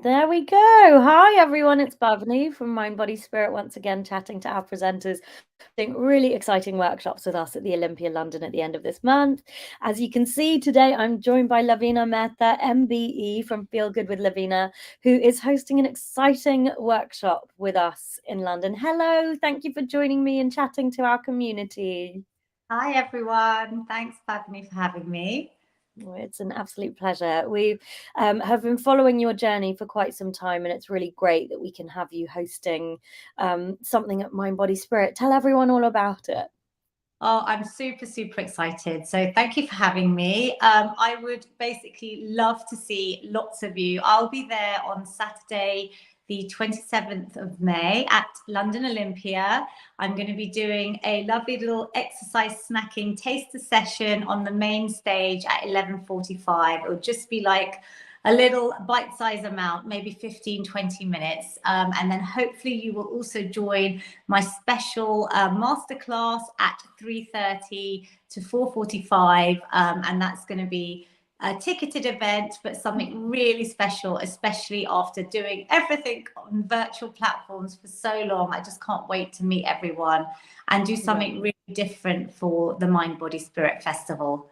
There we go. Hi, everyone. It's Bhavani from Mind, Body, Spirit once again, chatting to our presenters, doing really exciting workshops with us at the Olympia London at the end of this month. As you can see today, I'm joined by Lavina Mehta, MBE from Feel Good with Lavina, who is hosting an exciting workshop with us in London. Hello. Thank you for joining me and chatting to our community. Hi, everyone. Thanks, Bhavani, for having me. It's an absolute pleasure. We have been following your journey for quite some time, and it's really great that we can have you hosting something at Mind, Body, Spirit. Tell everyone all about it. Oh, I'm super, super excited. So thank you for having me. I would basically love to see lots of you. I'll be there on Saturday, the 27th of May at London Olympia. I'm going to be doing a lovely little exercise snacking taster session on the main stage at 11:45. It'll just be like a little bite-sized amount, maybe 15-20 minutes. And then hopefully you will also join my special masterclass at 3:30 to 4:45. And that's going to be a ticketed event, but something really special, especially after doing everything on virtual platforms for so long. I just can't wait to meet everyone and do something really different for the Mind, Body, Spirit Festival.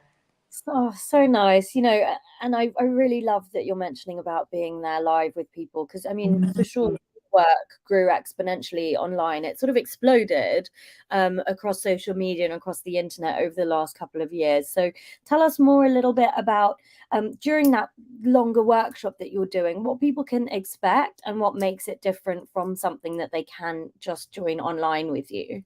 Oh, so nice. And I really love that you're mentioning about being there live with people because, I mean, for sure, work grew exponentially online. It sort of exploded across social media and across the internet over the last couple of years. So tell us more a little bit about during that longer workshop that you're doing, what people can expect and what makes it different from something that they can just join online with you.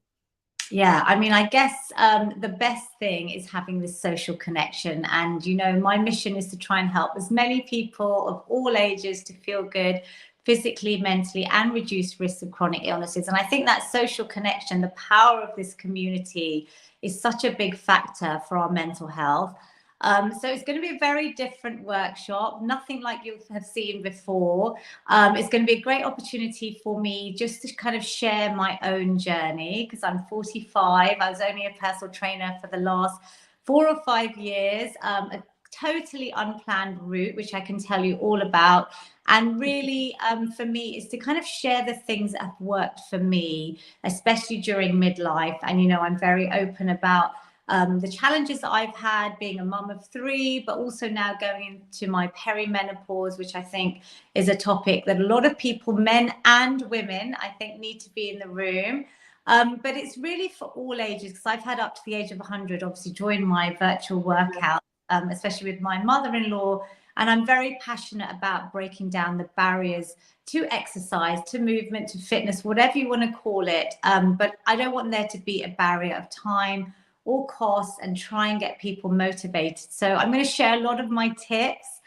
Yeah, I mean, I guess the best thing is having this social connection. And, my mission is to try and help as many people of all ages to feel good physically, mentally, and reduce risks of chronic illnesses. And I think that social connection, the power of this community, is such a big factor for our mental health. So it's going to be a very different workshop, nothing like you have seen before. It's going to be a great opportunity for me just to kind of share my own journey because I'm 45. I was only a personal trainer for the last 4 or 5 years, a totally unplanned route, which I can tell you all about. And really, for me, is to kind of share the things that have worked for me, especially during midlife. And, I'm very open about the challenges that I've had being a mum of 3, but also now going into my perimenopause, which I think is a topic that a lot of people, men and women, I think need to be in the room. But it's really for all ages because I've had up to the age of 100, obviously, join my virtual workout, especially with my mother-in-law. And I'm very passionate about breaking down the barriers to exercise, to movement, to fitness, whatever you want to call it. But I don't want there to be a barrier of time or costs and try and get people motivated. So I'm going to share a lot of my tips.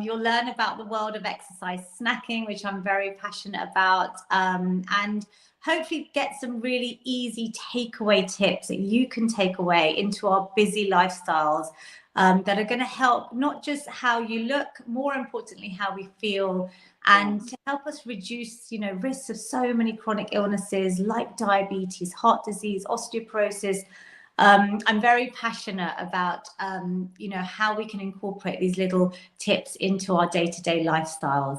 You'll learn about the world of exercise snacking, which I'm very passionate about, and hopefully get some really easy takeaway tips that you can take away into our busy lifestyles that are going to help not just how you look, more importantly, how we feel, and to help us reduce, risks of so many chronic illnesses like diabetes, heart disease, osteoporosis. I'm very passionate about, how we can incorporate these little tips into our day-to-day lifestyles.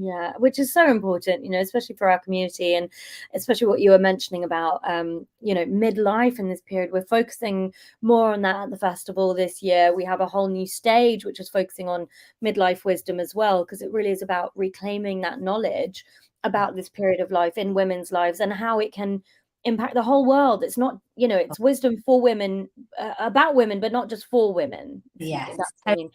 Yeah, which is so important, especially for our community and especially what you were mentioning about, midlife in this period. We're focusing more on that at the festival this year. We have a whole new stage, which is focusing on midlife wisdom as well, because it really is about reclaiming that knowledge about this period of life in women's lives and how it can impact the whole world. It's not, it's wisdom for women, about women, but not just for women. Yes. That's what I mean.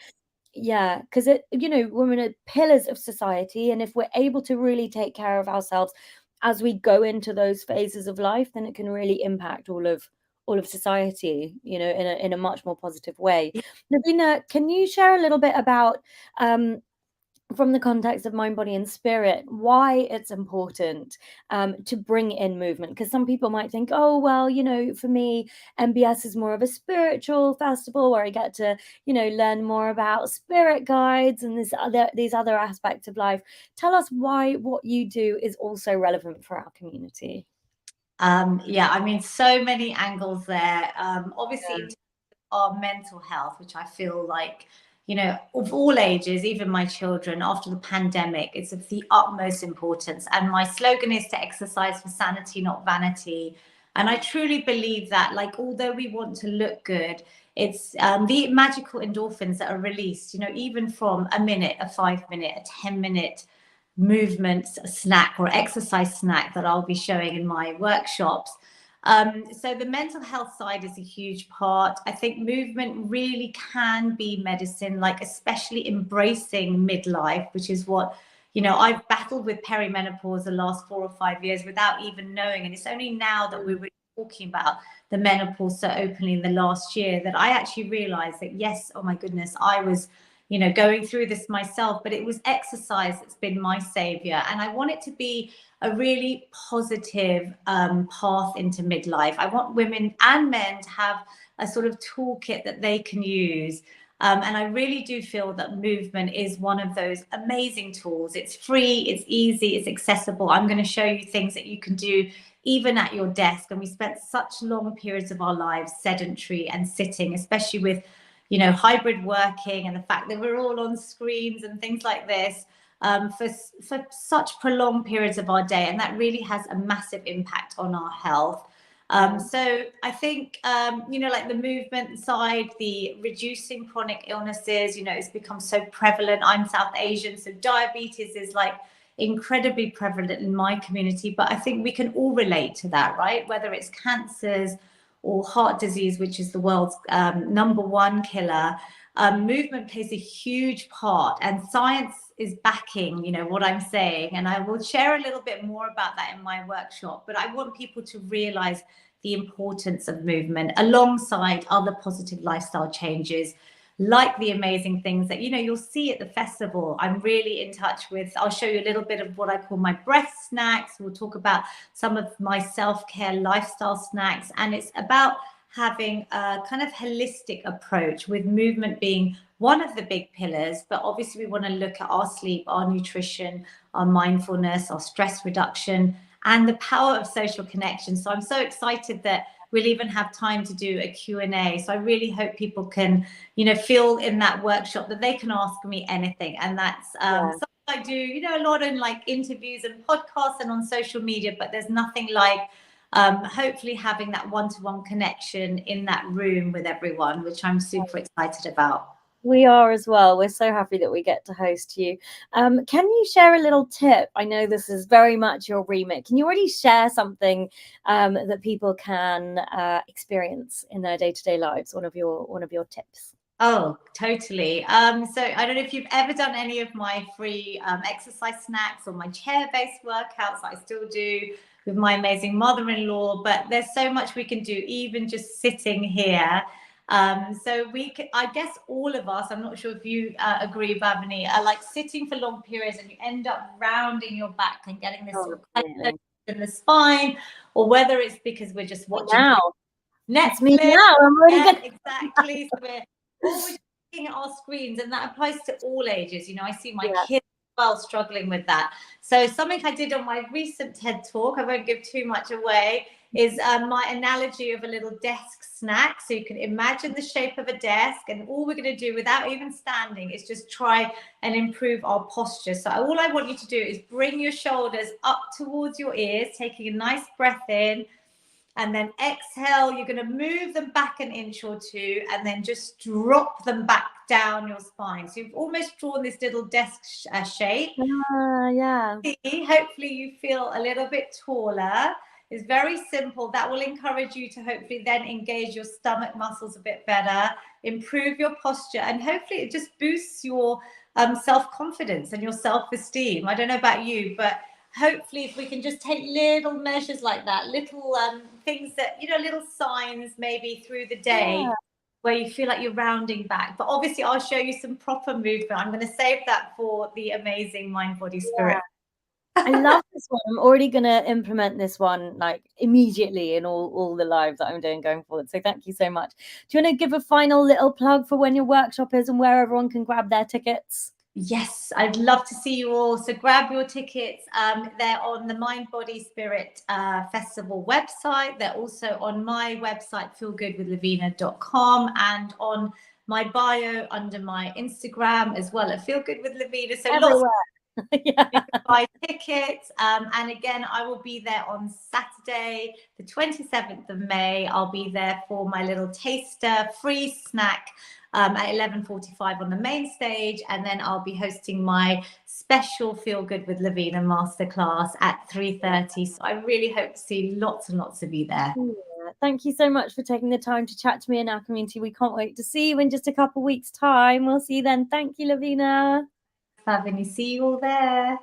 Yeah, because women are pillars of society, and if we're able to really take care of ourselves as we go into those phases of life, then it can really impact all of society, in a much more positive way. Lavina, can you share a little bit about from the context of mind, body, and spirit, why it's important to bring in movement? Because some people might think, oh, well, for me, MBS is more of a spiritual festival where I get to, learn more about spirit guides and these other aspects of life. Tell us why what you do is also relevant for our community. Yeah, I mean, so many angles there. Obviously, Yeah. in terms of our mental health, which I feel like you know, of all ages, even my children, after the pandemic, it's of the utmost importance. And my slogan is to exercise for sanity, not vanity. And I truly believe that, like, although we want to look good, it's the magical endorphins that are released, you know, even from a minute, a 5 minute, a 10 minute movement snack or exercise snack that I'll be showing in my workshops. So the mental health side is a huge part. I think movement really can be medicine, like especially embracing midlife, which is what, you know, I've battled with perimenopause the last 4 or 5 years without even knowing. And it's only now that we're really talking about the menopause so openly in the last year that I actually realized that, yes, oh my goodness, I was, you know, going through this myself, but it was exercise that's been my savior. And I want it to be a really positive path into midlife. I want women and men to have a sort of toolkit that they can use. And I really do feel that movement is one of those amazing tools. It's free, it's easy, it's accessible. I'm going to show you things that you can do even at your desk. And we spent such long periods of our lives sedentary and sitting, especially with, you know, hybrid working and the fact that we're all on screens and things like this for such prolonged periods of our day. And that really has a massive impact on our health. So I think, you know, like the movement side, the reducing chronic illnesses, you know, it's become so prevalent. I'm South Asian, so diabetes is like incredibly prevalent in my community, but I think we can all relate to that, right? Whether it's cancers or heart disease, which is the world's #1 killer. Movement plays a huge part, and science is backing, you know, what I'm saying. And I will share a little bit more about that in my workshop. But I want people to realize the importance of movement alongside other positive lifestyle changes, like the amazing things that, you know, you'll see at the festival. I'm really in touch with, I'll show you a little bit of what I call my breath snacks. We'll talk about some of my self-care lifestyle snacks. And it's about having a kind of holistic approach, with movement being one of the big pillars. But obviously we want to look at our sleep, our nutrition, our mindfulness, our stress reduction, and the power of social connection. So I'm so excited that we'll even have time to do a Q&A. So I really hope people can, you know, feel in that workshop that they can ask me anything. And that's something I do, you know, a lot in like interviews and podcasts and on social media, but there's nothing like hopefully having that one-to-one connection in that room with everyone, which I'm super excited about. We are as well. We're so happy that we get to host you. Can you share a little tip? I know this is very much your remit. Can you already share something that people can experience in their day-to-day lives? One of your tips. Oh, totally. So I don't know if you've ever done any of my free exercise snacks or my chair-based workouts that I still do with my amazing mother-in-law, but there's so much we can do even just sitting here. So I guess all of us, I'm not sure if you agree, Bhavani, are like sitting for long periods and you end up rounding your back and getting this sort of in the spine, or whether it's because we're just watching Netflix. It's me now. I'm really good. Exactly. So we're always looking at our screens, and that applies to all ages. You know, I see my kids well struggling with that. So something I did on my recent TED talk, I won't give too much away, is my analogy of a little desk snack. So you can imagine the shape of a desk, and all we're going to do without even standing is just try and improve our posture. So all I want you to do is bring your shoulders up towards your ears, taking a nice breath in, and then exhale. You're going to move them back an inch or two, and then just drop them back down your spine. So you've almost drawn this little desk shape. Yeah. Hopefully you feel a little bit taller. It's very simple. That will encourage you to hopefully then engage your stomach muscles a bit better, improve your posture, and hopefully it just boosts your self-confidence and your self-esteem. I don't know about you, but hopefully if we can just take little measures like that, little things that, you know, little signs maybe through the day where you feel like you're rounding back. But obviously I'll show you some proper movement. I'm going to save that for the amazing Mind Body Spirit. I love this one. I'm already going to implement this one like immediately in all the lives that I'm doing going forward. So thank you so much. Do you want to give a final little plug for when your workshop is and where everyone can grab their tickets? Yes, I'd love to see you all. So grab your tickets. They're on the Mind Body Spirit Festival website. They're also on my website, feelgoodwithlavina.com, and on my bio under my Instagram as well at Feel Good with Lavina. So everywhere. Yeah. You can buy tickets. And again, I will be there on Saturday, the 27th of May. I'll be there for my little taster free snack at 11:45 on the main stage. And then I'll be hosting my special Feel Good with Lavina masterclass at 3:30. So I really hope to see lots and lots of you there. Yeah. Thank you so much for taking the time to chat to me in our community. We can't wait to see you in just a couple of weeks' time. We'll see you then. Thank you, Lavina. Lavina, see you all there.